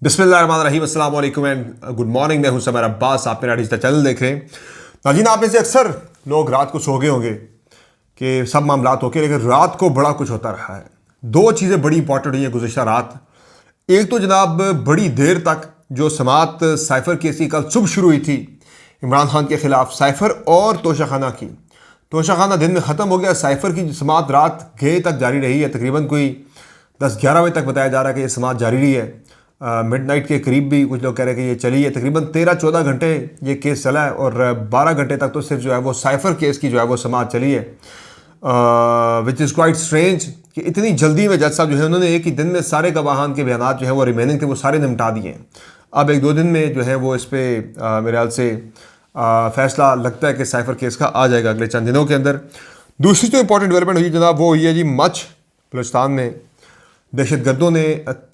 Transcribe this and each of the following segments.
बिस्मिल्लाहिर्रहमानिर्रहीम, अस्सलाम वालेकुम एंड गुड मॉर्निंग। मैं हूं समर अब्बास, आप मेरा डिजिटल चैनल देख रहे हैं। नाज़रीन, आप में से अक्सर लोग रात को सो गए होंगे कि सब मामलात होके, लेकिन रात को बड़ा कुछ होता रहा है। दो चीज़ें बड़ी इंपॉर्टेंट हुई हैं गुज़िश्ता रात। एक तो जनाब बड़ी देर तक जो समात साइफ़र केस की कल सुबह शुरू हुई थी इमरान खान के ख़िलाफ़, साइफ़र और तोशाखाना की। तोशाखाना दिन में ख़त्म हो गया, साइफ़र की समात रात गए तक जारी रही है। तकरीबन कोई 10-11 बजे तक बताया जा रहा है कि ये समात जारी रही है। मिडनाइट के करीब भी कुछ लोग कह रहे हैं कि ये चली है। तकरीबन 13-14 घंटे ये केस चला है और 12 घंटे तक तो सिर्फ जो है वो साइफ़र केस की जो है वो समात चली है, विच इज़ क्वाइट स्ट्रेंज कि इतनी जल्दी में जज साहब जो है उन्होंने एक ही दिन में सारे गवाहान के बयान जो हैं वो रिमेनिंग थे वो सारे निपटा दिए हैं। अब 1-2 दिन में जो है वो इस पर मेरे ख्याल से फैसला लगता है कि साइफ़र केस का आ जाएगा अगले चंद दिनों के अंदर। दूसरी जो इंपॉर्टेंट डेवलपमेंट हुई जनाब वो हुई है जी मच बलूचिस्तान में दहशतगर्दों ने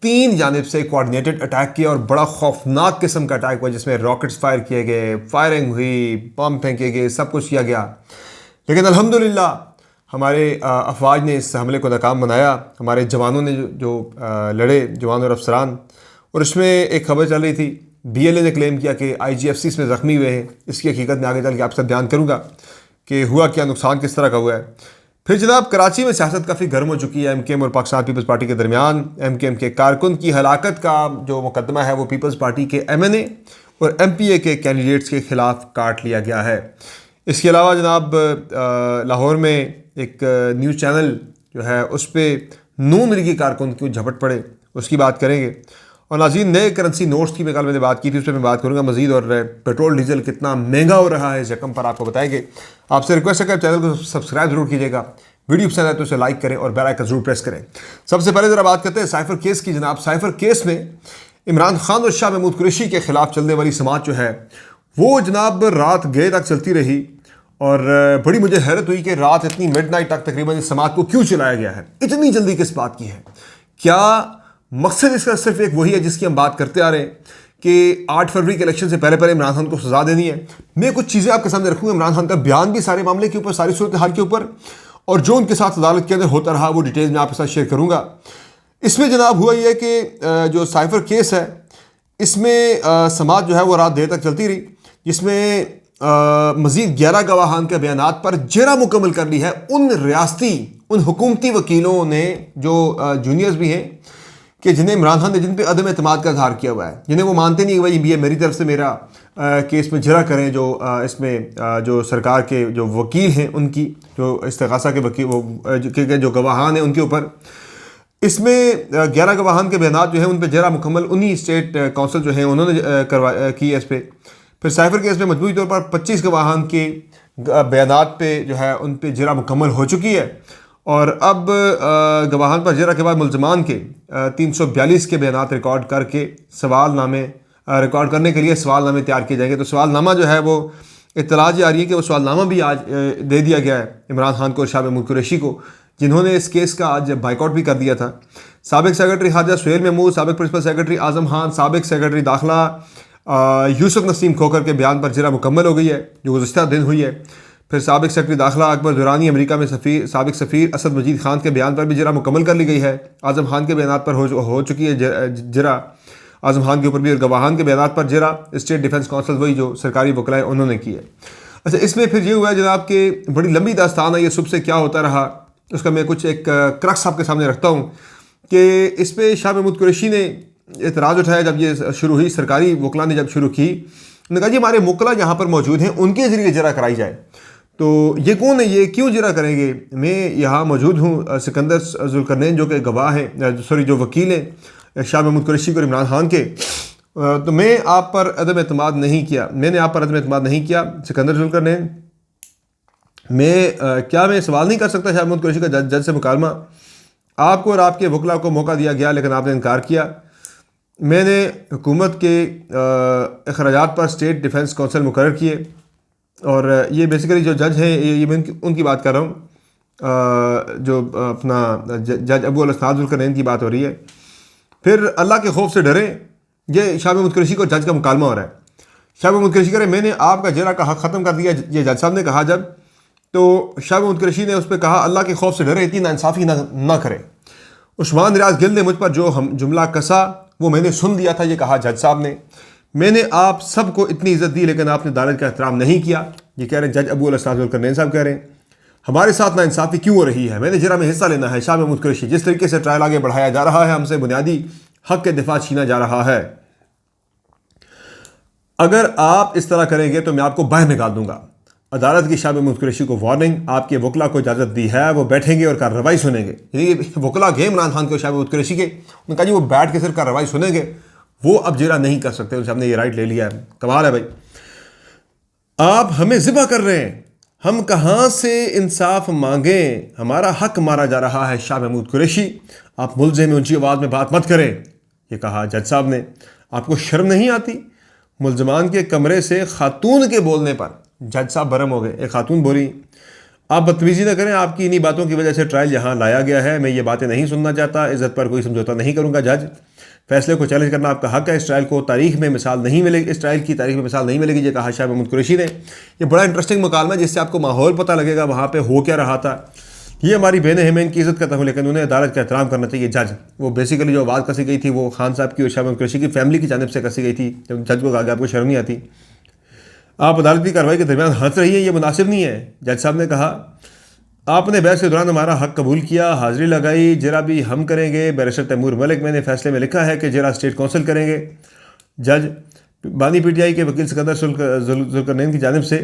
3 जानिब से कोऑर्डिनेटेड अटैक किया और बड़ा खौफनाक किस्म का अटैक हुआ जिसमें रॉकेट्स फायर किए गए, फायरिंग हुई, बम फेंके गए, सब कुछ किया गया। लेकिन अल्हम्दुलिल्लाह हमारे अफवाज ने इस हमले को नाकाम बनाया। हमारे जवानों ने जो लड़े, जवान और अफसरान। और इसमें एक खबर चल रही थी, BLA ने क्लेम किया कि IGFC इसमें ज़ख्मी हुए हैं। इसकी हकीकत में आगे चल के आपसे बयान करूँगा कि हुआ क्या, नुकसान किस तरह का हुआ है। फिर जनाब कराची में सियासत काफ़ी गर्म हो चुकी है MKM और पाकिस्तान पीपल्स पार्टी के दरमियान। MKM के कारकुन की हलाकत का जो मुकदमा है वो पीपल्स पार्टी के MNA और MPA के कैंडिडेट्स के ख़िलाफ़ काट लिया गया है। इसके अलावा जनाब लाहौर में एक न्यूज़ चैनल जो है उस पर नून लीगी कारकुन क्यों झपट पड़े उसकी बात करेंगे। और नाज़रीन, नए करेंसी नोट्स की कल मैंने बात की थी, उस पर मैं बात करूँगा मज़ीद। और पेट्रोल डीजल कितना महंगा हो रहा है इस रकम पर आपको बताएंगे। आपसे रिक्वेस्ट है कि चैनल को सब्सक्राइब जरूर कीजिएगा, वीडियो पसंद आए तो उसे लाइक करें और बेल आइकन जरूर प्रेस करें। सबसे पहले ज़रा बात करते हैं साइफ़र केस की। जनाब साइफ़र केस में इमरान खान और शाह महमूद कुरैशी के ख़िलाफ़ चलने वाली समात जो है वो जनाब रात गए तक चलती रही। और बड़ी मुझे हैरत हुई कि रात इतनी मिडनाइट तक तकरीबन इस समात को क्यों चलाया गया है, इतनी जल्दी किस बात की है। क्या मकसद इसका सिर्फ एक वही है जिसकी हम बात करते आ रहे हैं कि 8 फरवरी के इलेक्शन से पहले पहले इमरान खान को सजा देनी है। मैं कुछ चीज़ें आपके सामने रखूँगा, इमरान खान का बयान भी सारे मामले के ऊपर, सारी सूरत हाल के ऊपर, और जो उनके साथ अदालत के अंदर होता रहा वो डिटेल्स में आपके साथ शेयर करूँगा। इसमें जनाब हुआ ये है कि जो साइफ़र केस है इसमें समात जो है वो रात देर तक चलती रही, जिसमें मज़ीद 11 गवाहान के बयानात पर जेरा मुकम्मल कर ली है उन रियासती, उन हुकूमती वकीलों ने जो जूनियर्स भी हैं कि जिन्हें इमरान खान ने जिन पे अदम एतमाद का इजहार किया हुआ है, जिन्हें वो मानते नहीं कि भाई ये मेरी तरफ से मेरा केस में जरा करें। जो इसमें जो सरकार के जो वकील हैं उनकी जो इस्तिगासा के वकील के जो गवाहान हैं उनके ऊपर इसमें 11 गवाहान के बयानात जो हैं उन पर जरा मुकम्मल उन्हीं स्टेट काउंसिल जो हैं उन्होंने की है इस पर। फिर साइफ़र केस में मजबूरी तौर पर 25 गवाहान के बयानात पे जो है उन पर जरा मुकम्मल हो चुकी है। और अब गवाहान पर जरा के बाद मुल्ज़मान के 342 के बयानात रिकॉर्ड करके सवालनामे रिकॉर्ड करने के लिए सवालनामे तैयार किए जाएंगे। तो सवालनामा जो है वो इत्तला जी आ रही है कि वो सवालनामा भी आज दे दिया गया है इमरान खान को और शाह महमूद कुरैशी को, जिन्होंने इस केस का आज बाइकआउट भी कर दिया था। साबिक सेक्रेटरी खारजा सुहेल महमूद, साबिक प्रिंसिपल सेक्रेटरी आज़म खान, साबिक सेक्रेटरी दाखिला यूसुफ नसीम खोखर के बयान पर जरा मुकम्मल हो गई है जो गुज़िश्ता दिन हुई है। फिर साबिक सेक्रेटरी दाखिला अकबर दुरानी, अमेरिका में साबिक सफ़ीर असद मजीद खान के बयान पर भी जरा मुकम्मल कर ली गई है। आज़म खान के बयान पर हो चुकी है जरा, आज़म खान के ऊपर भी, और गवाहान के बयान पर जरा स्टेट डिफेंस काउंसिल वही जो सरकारी वकला उन्होंने की है। अच्छा, इसमें फिर ये हुआ है जनाब कि बड़ी लंबी दास्तान है, ये सुबह से क्या होता रहा उसका मैं कुछ एक क्रक्स आपके सामने रखता हूँ कि इस पर शाह महमूद कुरैशी ने एतराज़ उठाया जब ये शुरू हुई। सरकारी वकला ने जब शुरू की, उन्होंने कहा जी हमारे मुकला यहाँ पर मौजूद हैं, उनके ज़रिए जरा कराई जाए। तो ये कौन है, ये क्यों जरा करेंगे? मैं यहाँ मौजूद हूँ सिकंदर जुल्करनैन जो कि गवाह हैं, जो वकील हैं शाह महमूद कुरैशी और इमरान खान के। तो मैं आप पर अदम एतमाद नहीं किया, मैंने आप पर अदम एतमाद नहीं किया सिकंदर जुल्करनैन। मैं सवाल नहीं कर सकता शाह महमूद कुरैशी का जज से मुकालमा। आपको और आपके वकला को मौका दिया गया लेकिन आपने इनकार किया। मैंने हुकूमत के अखराजात पर स्टेट डिफेंस काउंसिल मुकर्रर किए, और ये बेसिकली जो जज हैं ये मैं उनकी बात कर रहा हूँ, जो अपना जज अबू अल-असनाद जुल्करनैन की बात हो रही है। फिर अल्लाह के खौफ से डरे, ये शाह महमूद कुरैशी को जज का मुकालमा हो रहा है। शाह महमूद कुरैशी कह रहे मैंने आपका जरा का हक ख़त्म कर दिया, ये जज साहब ने कहा जब, तो शाह महमूद कुरैशी ने उस पर कहा अल्लाह के खौफ से डरे, इतनी नाइंसाफ़ी ना करें। उस्मान रियाज गिल ने मुझ पर जो हम जुमला कसा वो मैंने सुन लिया था, ये कहा जज साहब ने। मैंने आप सबको इतनी इज्जत दी लेकिन आपने अदालत का एहतराम नहीं किया। ये कह रहे हैं जज अबू ज़ुल्करनैन साहब कह रहे हैं हमारे साथ नाइंसाफ़ी क्यों हो रही है, मैंने जरा में हिस्सा लेना है। शाह महमूद कुरैशी, जिस तरीके से ट्रायल आगे बढ़ाया जा रहा है हमसे बुनियादी हक के दिफा छीना जा रहा है। अगर आप इस तरह करेंगे तो मैं आपको बाहर निकाल दूंगा। अदालत की शाह महमूद कुरैशी को वार्निंग, आपके वकला को इजाज़त दी है, वो बैठेंगे और कार्रवाई सुनेंगे। यानी वकला गए इमरान खान को शाह महमूद कुरैशी के, उन्होंने कहा जी वो बैठ के सिर्फ कार्रवाई सुनेंगे, वो अब जेरा नहीं कर सकते, उनसे हमने ये राइट ले लिया है। कमाल है भाई, आप हमें ज़िबा कर रहे हैं, हम कहाँ से इंसाफ मांगें, हमारा हक मारा जा रहा है। शाह महमूद कुरैशी, आप मुल्ज़िम में ऊंची आवाज़ में बात मत करें, ये कहा जज साहब ने। आपको शर्म नहीं आती? मुल्ज़मान के कमरे से खातून के बोलने पर जज साहब बरम हो गए। एक खातून बोली आप बदतमीजी ना करें, आपकी इन्हीं बातों की वजह से ट्रायल यहाँ लाया गया है, मैं ये बातें नहीं सुनना चाहता, इज़्ज़त पर कोई समझौता नहीं करूँगा। जज, फैसले को चैलेंज करना आपका हक है, इस ट्रायल को तारीख में मिसाल नहीं मिलेगी, इस ट्रायल की तारीख में मिसाल नहीं मिलेगी, ये कहा शाह महमूद कुरैशी ने। ये बड़ा इंटरेस्टिंग मुकालमा है जिससे आपको माहौल पता लगेगा वहाँ पे हो क्या रहा था। ये हमारी बहन है, मैं इनकी इज़्ज़त करता हूँ लेकिन उन्हें अदालत का एहतराम करना चाहिए। जज, वो बेसिकली जो आवाज़ कसी गई थी वो खान साहब की और शाह महमूद कुरैशी की फैमिली की जानिब से कसी गई थी। जब जज को कहा आपको शर्म नहीं आती, आप अदालत की कार्रवाई के दरमियान हंस रही है, ये मुनासिब नहीं है। जज साहब ने कहा आपने बहस के दौरान हमारा हक कबूल किया, हाजिरी लगाई, जरा भी हम करेंगे। बैरिस्टर तैमूर मलिक, मैंने फैसले में लिखा है कि जरा स्टेट काउंसिल करेंगे। जज, बानी पीटीआई के वकील सिकंदर ज़ुल्करनैन की जानिब से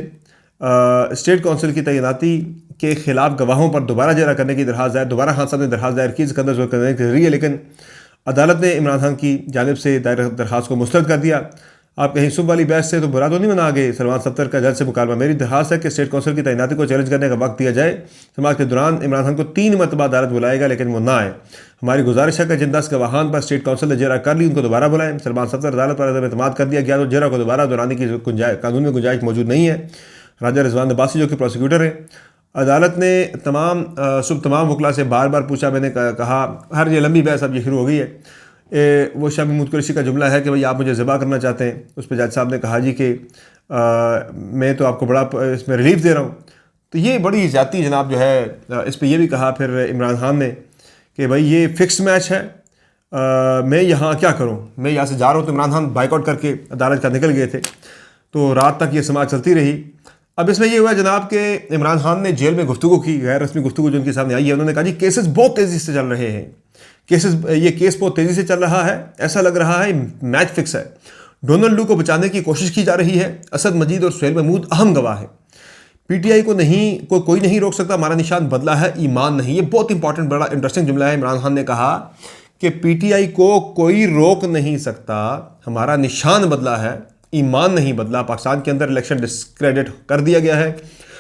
स्टेट काउंसिल की तैनाती के खिलाफ गवाहों पर दोबारा जरा करने की दरखास्त दायर, दोबारा खान साहब ने दरखास्त दायर की सिकंदर ज़ुल्करनैन के जरिए, लेकिन अदालत ने इमरान खान की जानिब से दायर दरखास्त को मुस्तरद कर दिया। आप कहीं सुबह वाली बहस से तो बुरा तो नहीं मना गए। सलमान सफ्तर का जज से मुकालमा, मेरी दरखास्त है कि स्टेट काउंसिल की तैनाती को चैलेंज करने का वक्त दिया जाए। समाज के दौरान इमरान खान को 3 मरतबा अदालत बुलाएगा लेकिन वो ना आए। हमारी गुजारिश है कि जिन 10 गवाहान पर स्टेट काउंसिल ने जेरा कर ली उनको दोबारा बुलाएं। सलमान सफ्तर, अदालत पर एतमाद कर दिया गया तो जेरा को दोबारा दोहराने की कानून में गुंजाइश मौजूद नहीं है। राजा रिजवान अब्बासी जो कि प्रोसिक्यूटर हैं, अदालत ने तमाम वकला से बार बार पूछा, मैंने कहा हर ये लंबी बहस अब ये शुरू हो गई है। वो शाह महमूद कुरैशी का जुमला है कि भाई आप मुझे ज़िबा करना चाहते हैं। उस पर जज साहब ने कहा जी कि मैं तो आपको बड़ा इसमें रिलीफ दे रहा हूँ। तो ये बड़ी ज़्यादती जनाब जो है। इस पर यह भी कहा फिर इमरान खान ने कि भाई ये फ़िक्स मैच है, मैं यहाँ क्या करूँ, मैं यहाँ से जा रहा हूँ। तो इमरान खान बाइकआउट करके अदालत का निकल गए थे। तो रात तक ये समाज चलती रही। अब इसमें यह हुआ जनाब कि इमरान खान ने जेल में गुफ्तगू की, गैर रस्मी गुफ्तगू जो उनके सामने आई है। उन्होंने कहा जी केसेस बहुत तेज़ी से चल रहे हैं, ये केस बहुत तेज़ी से चल रहा है, ऐसा लग रहा है मैच फिक्स है। डोनाल्ड लू को बचाने की कोशिश की जा रही है, असद मजीद और सुहेल महमूद अहम गवाह है। पीटीआई को कोई नहीं रोक सकता, हमारा निशान बदला है, ईमान नहीं। ये बहुत इंपॉर्टेंट बड़ा इंटरेस्टिंग जुमला है। इमरान खान ने कहा कि पीटीआई को कोई रोक नहीं सकता, हमारा निशान बदला है, ईमान नहीं बदला। पाकिस्तान के अंदर इलेक्शन डिस्क्रेडिट कर दिया गया है।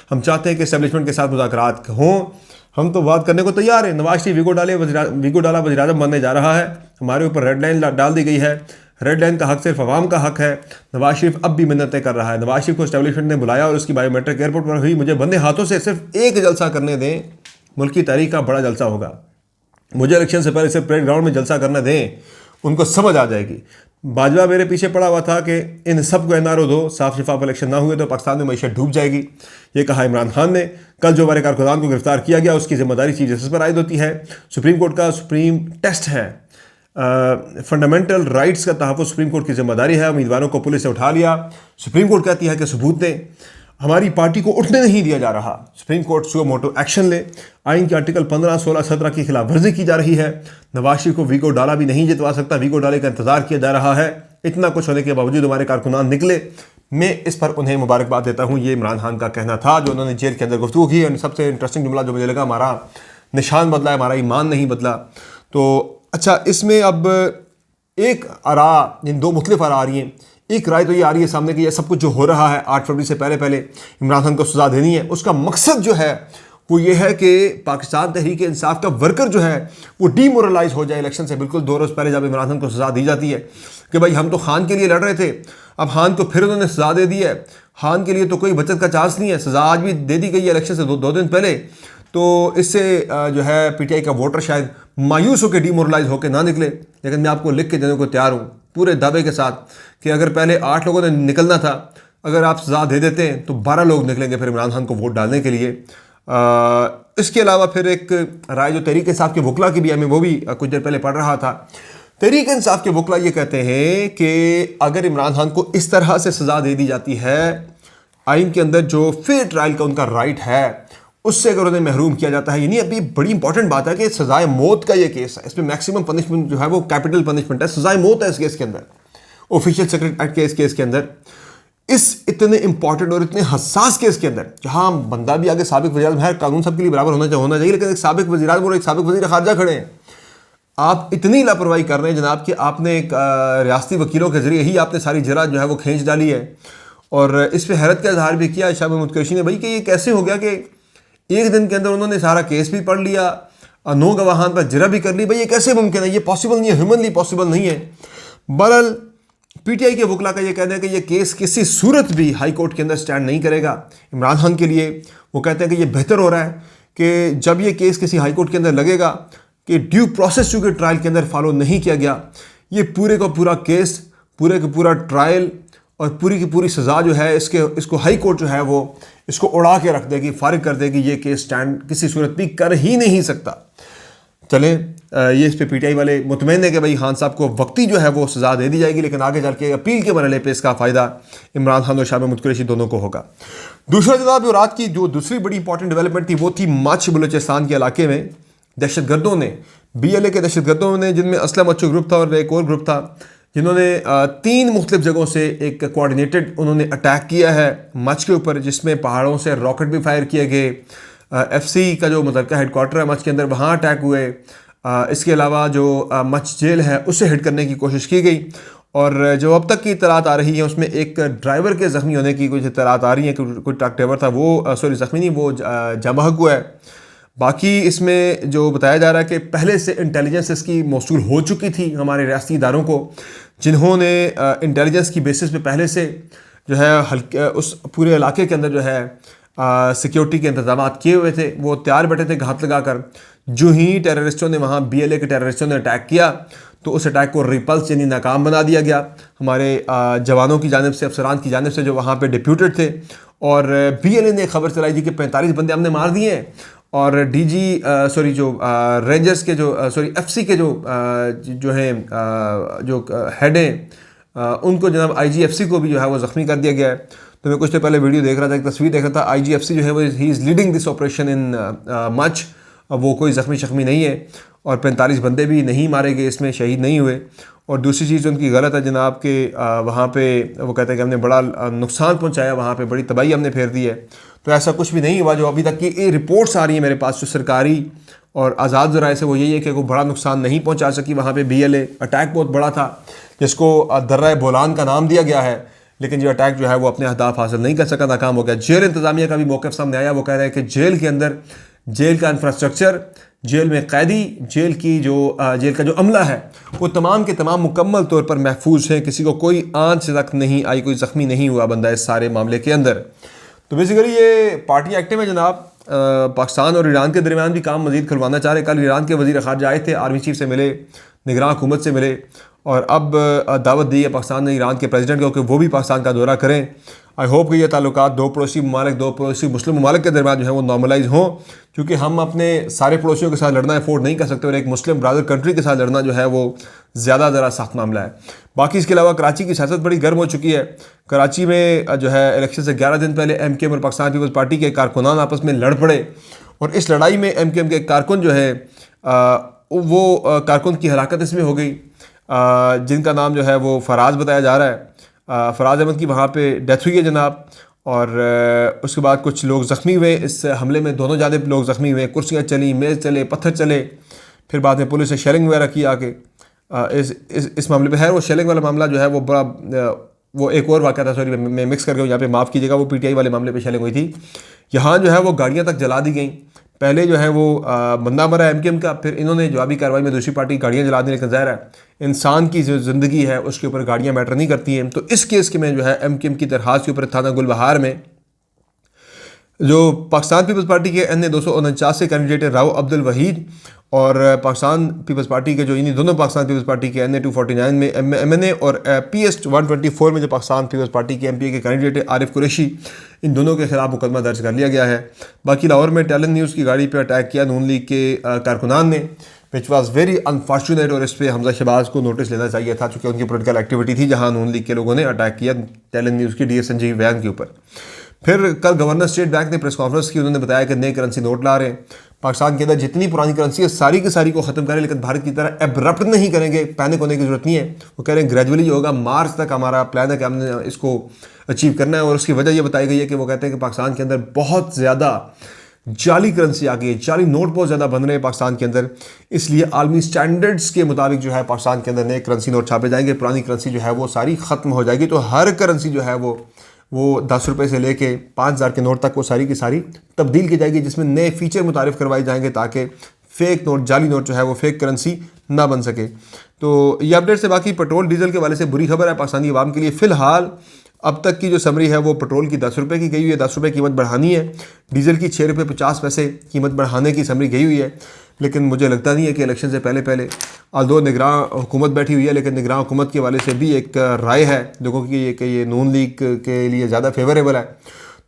हम चाहते हैं कि एस्टेब्लिशमेंट के साथ मुज़ाकरात हों, हम तो बात करने को तैयार हैं। नवाज शरीफ वीगो डाला वज़ीर-ए-आज़म बनने जा रहा है, हमारे ऊपर रेड लाइन डाल दी गई है। रेड लाइन का हक सिर्फ अवाम का हक है। नवाज शरीफ अब भी मिन्नतें कर रहा है। नवाज शरीफ को एस्टेब्लिशमेंट ने बुलाया और उसकी बायोमेट्रिक एयरपोर्ट पर हुई, मुझे बंदे हाथों से सिर्फ एक जलसा करने दें, मुल्क की तारीख का बड़ा जलसा होगा। मुझे इलेक्शन से पहले सिर्फ परेड ग्राउंड में जलसा करने दें, उनको समझ आ जाएगी। बाजवा मेरे पीछे पड़ा हुआ था कि इन सब को एनआरओ दो, साफ शफाफ इलेक्शन ना हुए तो पाकिस्तान में मईशत डूब जाएगी। ये कहा इमरान खान ने। कल जो हमारे कारकुनान को गिरफ्तार किया गया उसकी जिम्मेदारी चीफ जस्टिस पर आयद होती है। सुप्रीम कोर्ट का सुप्रीम टेस्ट है, फंडामेंटल राइट्स का तहफ़्फ़ुज़ सुप्रीम कोर्ट की जिम्मेदारी है। उम्मीदवारों को पुलिस ने उठा लिया, सुप्रीम कोर्ट कहती है कि सबूत दें। हमारी पार्टी को उठने नहीं दिया जा रहा, supreme court suo motu action ले। आइन के आर्टिकल 15, 16, 17 की खिलाफ वर्जी की जा रही है। नवाज शरीफ को वीगो डाला भी नहीं जितवा सकता, वीगो डाले का इंतजार किया जा रहा है। इतना कुछ होने के बावजूद हमारे कारकुनान निकले, मैं इस पर उन्हें मुबारकबाद देता हूँ। ये इमरान खान का कहना था जो उन्होंने जेल के अंदर गुफ्तगू की। और सबसे इंटरेस्टिंग जुमला जो मुझे लगा, हमारा निशान बदला है, हमारा ईमान नहीं बदला। तो अच्छा, इसमें अब एक आरा, इन दो मुख्तलिफ आरा आ रही हैं। एक राय तो ये आ रही है सामने कि यह सब कुछ जो हो रहा है 8 फरवरी से पहले इमरान खान को सज़ा देनी है। उसका मकसद जो है वो ये है कि पाकिस्तान तहरीक इंसाफ का वर्कर जो है वो डीमोरलाइज हो जाए इलेक्शन से बिल्कुल 2 रोज़ पहले, जब इमरान खान को सज़ा दी जाती है कि भाई हम तो खान के लिए लड़ रहे थे, अब खान को फिर उन्होंने सज़ा दे दी है। खान के लिए तो कोई बचत का चांस नहीं है, सज़ा आज भी दे दी गई है इलेक्शन से 2 दिन पहले। तो इससे जो है पीटीआई का वोटर शायद मायूस होकर डीमोरलाइज होकर ना निकले। लेकिन मैं आपको लिख के देने को तैयार हूँ पूरे दावे के साथ कि अगर पहले 8 लोगों ने निकलना था, अगर आप सज़ा दे देते हैं तो 12 लोग निकलेंगे फिर इमरान खान को वोट डालने के लिए। इसके अलावा फिर एक राय जो तहरीक इंसाफ के वकला की भी है, मैं वो भी कुछ देर पहले पढ़ रहा था। तहरीक इंसाफ के वकला ये कहते हैं कि अगर इमरान खान को इस तरह से सज़ा दे दी जाती है, आइन के अंदर जो फेयर ट्रायल का उनका राइट है उससे अगर उन्हें महरूम किया जाता है, यानी अभी बड़ी इंपॉर्टेंट बात है कि सजाए मौत का ये केस है, इसमें मैक्सिमम पनिशमेंट जो है वो कैपिटल पनिशमेंट है, सजाए मौत है इस केस के अंदर, ऑफिशियल सेक्रेट एक्ट के इस केस के अंदर। इस इतने इंपॉर्टेंट और इतने हसास केस के अंदर, जहां बंदा भी आगे साबिक वज़ीर-ए-आज़म है, कानून सबके लिए बराबर होना चाहिए, लेकिन एक साबिक वज़ीर-ए-आज़म और एक साबिक वज़ीर खारजा खड़े हैं, आप इतनी लापरवाही कर रहे हैं जनाब कि आपने एक रियासती वकीलों के जरिए ही आपने सारी जरा जो है वो खींच डाली है। और इस पर हैरत का इजहार भी किया शाह महमूद कुरैशी ने भाई कि ये कैसे हो गया कि एक दिन के अंदर उन्होंने सारा केस भी पढ़ लिया, 9 गवाहान पर जरा भी कर ली। भाई ये कैसे मुमकिन है, ये पॉसिबल नहीं है, ह्यूमनली पॉसिबल नहीं है। बहरहाल पीटीआई के वकला का ये कहना है कि ये केस किसी सूरत भी हाई कोर्ट के अंदर स्टैंड नहीं करेगा इमरान खान के लिए। वो कहते हैं कि ये बेहतर हो रहा है कि जब ये केस किसी हाई कोर्ट के अंदर लगेगा कि ड्यू प्रोसेस चूँकि ट्रायल के अंदर फॉलो नहीं किया गया, ये पूरे का पूरा केस, पूरे का पूरा ट्रायल और पूरी की पूरी सज़ा जो है इसको हाई कोर्ट जो है वो इसको उड़ा के रख देगी, फारिग कर देगी। ये केस स्टैंड किसी सूरत भी कर ही नहीं सकता। चलें, ये इस पे पीटीआई वाले मुतमईन है कि भाई खान साहब को वक्ती जो है वो सज़ा दे दी जाएगी, लेकिन आगे चल के अपील के मरहले पे इसका फ़ायदा इमरान खान और शाह महमूद कुरैशी दोनों को होगा। दूसरा जनाब, जो रात की जो दूसरी बड़ी इंपॉर्टेंट डेवलपमेंट थी वो थी मच बलूचिस्तान के इलाके में दहशतगर्दों ने, BLA के दहशतगर्दों ने, जिनमें असलम अच्छू ग्रुप था और एक और ग्रुप था, जिन्होंने 3 मुख्तलिफ जगहों से एक कोऑर्डिनेटेड उन्होंने अटैक किया है मच के ऊपर, जिसमें पहाड़ों से रॉकेट भी फायर किए गए। FC का जो मतलब का हेडक्वार्टर है मच के अंदर, वहाँ अटैक हुए। इसके अलावा जो मच जेल है उसे हिट करने की कोशिश की गई। और जो अब तक की इतलात आ रही है उसमें एक ड्राइवर के ज़ख्मी होने की कुछ इतलात आ रही हैं। कोई ट्रक ड्राइवर था वो ज़ख्मी नहीं, वो जमा हुआ है। बाकी इसमें जो बताया जा रहा है कि पहले से इंटेलिजेंस इसकी मौसूल हो चुकी थी हमारे रियासती इदारों को, जिन्होंने इंटेलिजेंस की बेसिस पे पहले से जो है हल्के उस पूरे इलाके के अंदर जो है सिक्योरिटी के इंतजाम किए हुए थे। वो तैयार बैठे थे घात लगा कर। जो ही टेररिस्टों ने वहाँ BLA के टेररिस्टों ने अटैक किया तो उस अटैक को रिपल्स यानी नाकाम बना दिया गया हमारे जवानों की जानिब से, अफसरान की जानिब से जो वहाँ पे डिप्यूटेड थे। और BLA ने खबर चलाई थी कि 45 बंदे हमने मार दिए हैं। और रेंजर्स के जो FC के जो हैं जो हेड हैं उनको जनाब IGFC को भी जो है वो ज़ख्मी कर दिया गया है। तो मैं कुछ देर पहले वीडियो देख रहा था, एक तस्वीर देख रहा था, IGFC जो है वो he is leading this operation in much. वो कोई ज़ख्मी नहीं है और 45 बंदे भी नहीं मारे गए, इसमें शहीद नहीं हुए। और दूसरी चीज़ उनकी गलत है जनाब के वहाँ पे वो कहते हैं कि हमने बड़ा नुकसान पहुँचाया, वहाँ पे बड़ी तबाही हमने फेर दी है। तो ऐसा कुछ भी नहीं हुआ। जो अभी तक की रिपोर्ट्स आ रही हैं मेरे पास जो सरकारी और आज़ाद ज़राए से, वो यही है कि कोई बड़ा नुकसान नहीं पहुँचा सकी वहाँ पे BLA। अटैक बहुत बड़ा था जिसको दर्रा बोलान का नाम दिया गया है, लेकिन जो अटैक जो है वो अपने अहदाफ हासिल नहीं कर सका, नाकाम हो गया। जेल इंतज़ामिया का भी मौक़िफ़ सामने आया। वो कह रहे हैं कि जेल के अंदर जेल का इंफ्रास्ट्रक्चर, जेल में कैदी, जेल का जो अमला है वो तमाम के तमाम मुकम्मल तौर पर महफूज है। किसी को कोई आंच तक नहीं आई, कोई ज़ख्मी नहीं हुआ बंदा इस सारे मामले के अंदर। तो बेसिकली ये पार्टी एक्टिव है जनाब। पाकिस्तान और ईरान के दरमियान भी काम मज़ीद खुलवाना चाह रहे। कल ईरान के वज़ीर ख़ारजा आए थे, आर्मी चीफ से मिले, निगरान हुकूमत से मिले, और अब दावत दी है पाकिस्तान ने ईरान के प्रेसिडेंट को कि वो भी पाकिस्तान का दौरा करें। आई होप कि ये ताल्लुकात दो पड़ोसी मुस्लिम ममालिक के दरमियान जो है वो नॉर्मलाइज हों, क्योंकि हम अपने सारे पड़ोसियों के साथ लड़ना अफोर्ड नहीं कर सकते और एक मुस्लिम ब्रादर कंट्री के साथ लड़ना जो है वो ज़रा सख्त मामला है। बाकी इसके अलावा कराची की सियासत बड़ी गर्म हो चुकी है। कराची में जो है इलेक्शन से 11 दिन पहले MKM और पाकिस्तान पीपल्स पार्टी के कारकुनान आपस में लड़ पड़े, और इस लड़ाई में MKM के कारकुन जो है वो कारकुन की हलाकत इसमें हो गई, जिनका नाम जो है वो फराज बताया जा रहा है। फराज अहमद की वहाँ पे डेथ हुई है जनाब। और उसके बाद कुछ लोग ज़ख्मी हुए इस हमले में, दोनों जानिब लोग ज़ख्मी हुए। कुर्सियाँ चली, मेज़ चले, पत्थर चले, फिर बाद में पुलिस ने शेलिंग वगैरह की आके इस मामले पे है। वो शेलिंग वाला मामला जो है वो बड़ा वो एक और वाक़या था, सॉरी मैं मिक्स कर गया हूँ यहाँ पे, माफ़ कीजिएगा। वो PTI वाले मामले पे शेलिंग हुई थी। यहाँ जो है वो गाड़ियाँ तक जला दी गई। पहले जो है वो बंदा मरा MKM का, फिर इन्होंने जवाबी कार्रवाई में दूसरी पार्टी गाड़ियाँ जला दी। लेकिन ज़ाहिर है इंसान की जो ज़िंदगी है उसके ऊपर गाड़ियाँ मैटर नहीं करती हैं। तो इस केस के में जो है MKM की दरख्वास्त के ऊपर थाना गुलबहार में जो पाकिस्तान पीपल्स पार्टी के NA 249 से कैंडिडेट है राव अब्दुल वहीद और पाकिस्तान पीपल्स पार्टी के जो इन्हीं दोनों पाकिस्तान पीपल्स पार्टी के NA 249 में MNA और PS 124 में जो पाकिस्तान पीपल्स पार्टी के MPA के कैंडिडेट है आरिफ कुरैशी, इन दोनों के खिलाफ मुकदमा दर्ज कर लिया गया है। बाकी लाहौर में टैलेंट न्यूज़ की गाड़ी पर अटैक किया नून लीग के कारकुनान ने, विच वॉज वेरी अनफॉर्चुनेट, और इस पर हमजा शहबाज को नोटिस लेना चाहिए था चूँकि उनकी पोलिटिकल एक्टिविटी थी जहाँ नून लीग के लोगों ने अटैक किया टैलेंट न्यूज़ की DS संजीव वैन के ऊपर। फिर कल गवर्नर स्टेट बैंक ने प्रेस कॉन्फ्रेंस की, उन्होंने बताया कि नए करेंसी नोट ला रहे हैं, पाकिस्तान के अंदर जितनी पुरानी करेंसी है सारी की सारी को ख़त्म करें, लेकिन भारत की तरह एब्रप्ट नहीं करेंगे, पैनिक होने की जरूरत नहीं है। वो कह रहे हैं ग्रेजुअली होगा, मार्च तक हमारा प्लान है कि हमने इसको अचीव करना है। और उसकी वजह ये बताई गई है कि वो कहते हैं कि पाकिस्तान के अंदर बहुत ज़्यादा जाली करेंसी आ गई है, जाली नोट बहुत ज़्यादा बन रहे हैं पाकिस्तान के अंदर, इसलिए आलमी स्टैंडर्ड्स के मुताबिक जो है पाकिस्तान के अंदर नए करेंसी नोट छापे जाएंगे, पुरानी करेंसी जो है वो सारी ख़त्म हो जाएगी। तो हर करेंसी जो है वो 10 रुपये से लेके 5000 के नोट तक वो सारी की सारी तब्दील की जाएगी, जिसमें नए फीचर मुतारिफ करवाए जाएंगे ताकि फेक नोट, जाली नोट जो है वो फेक करेंसी ना बन सके। तो ये अपडेट से बाकी पेट्रोल डीजल के वाले से बुरी खबर है पाकिस्तानी अवाम के लिए। फ़िलहाल अब तक की जो समरी है वो पेट्रोल की 10 रुपये की गई हुई है, 10 रुपये कीमत बढ़ानी है, डीजल की 6 रुपये 50 पैसे कीमत बढ़ाने की समरी गई हुई है। लेकिन मुझे लगता नहीं है कि इलेक्शन से पहले आल्दो निगरान हुकूमत बैठी हुई है, लेकिन निगरान हुकूमत के वाले से भी एक राय है देखो कि ये नून लीग के लिए ज़्यादा फेवरेबल है।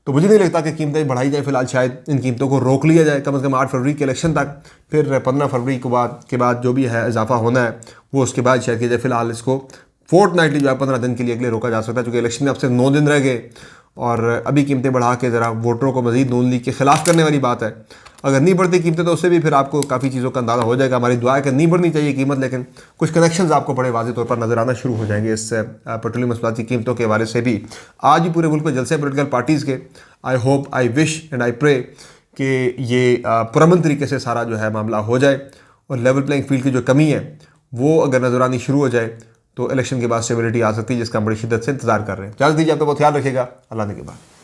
तो मुझे नहीं लगता कि कीमतें बढ़ाई जाए, फिलहाल शायद इन कीमतों को रोक लिया जाए कम से कम 8 फरवरी के इलेक्शन तक, फिर 15 फरवरी के बाद जो भी है इजाफा होना है वो उसके बाद शायद किया जाए। फिलहाल इसको फोर्टनाइटली जो है 15 दिन के लिए अगले रोका जा सकता है, क्योंकि इलेक्शन में अब सिर्फ 9 दिन रह गए और अभी कीमतें बढ़ा के ज़रा वोटरों को मजीद नून लीग के खिलाफ करने वाली बात है। अगर नहीं बढ़ती कीमतें तो उससे भी फिर आपको काफ़ी चीज़ों का अंदाज़ा हो जाएगा। हमारी दुआ है कि नहीं बढ़नी चाहिए कीमत, लेकिन कुछ कनेक्शंस आपको बड़े वाज़ेह तौर पर नजर आना शुरू हो जाएंगे इस पेट्रोलियम मसलाती कीमतों के हवाले से भी। आज ही पूरे मुल्क में जलसे पोलिटिकल पार्टीज़ के, I hope, I wish and I pray कि ये पुरअमन तरीके से सारा जो है मामला हो जाए और लेवल प्लेइंग फील्ड की जो कमी है वो अगर नजर आनी शुरू हो जाए तो इलेक्शन के बाद स्टेबिलिटी आ सकती है, जिसका हम बड़ी शिद्दत से इंतजार कर रहे हैं। इजाज़त दीजिए, आपका बहुत ख्याल रखिएगा। अल्लाह ने के बाद।